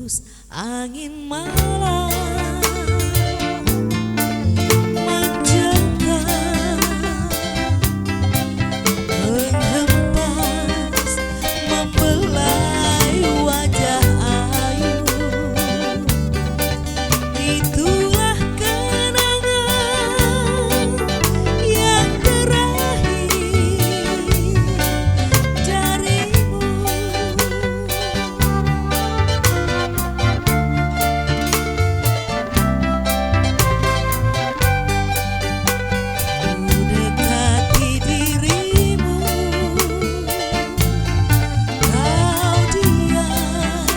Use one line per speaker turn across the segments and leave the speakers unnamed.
hembus angin malam menjengkel, menghempas, membelai wajah ayu. Itulah kenangan yang terakhir darimu. Mendekati dirimu, kau diam,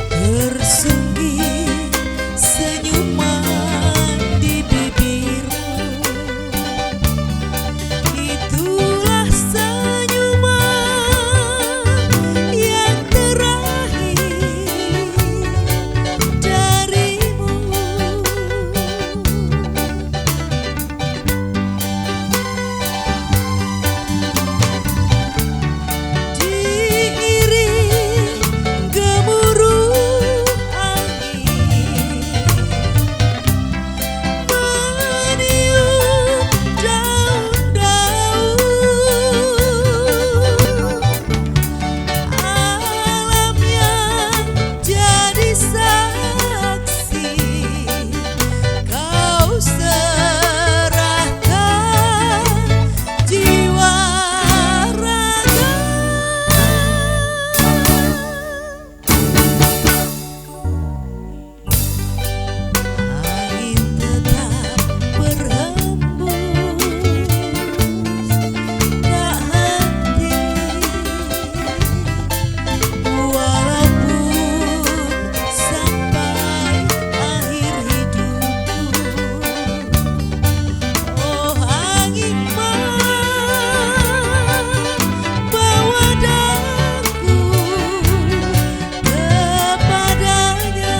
tersungging senyuman di bibirmu. Itulah senyuman yang terakhir darimu. Diiring gemuruh angin, meniup daun-daun, alam yang jadi saksi, kau serahkan jiwa raga. Angin tetap berhembus, tak henti, walaupun sampai akhir hidupku. Oh angin bawa daku kepadanya.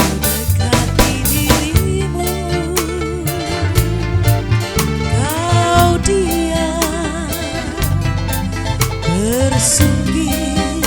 Mendekati dirimu, kau diam, tersungging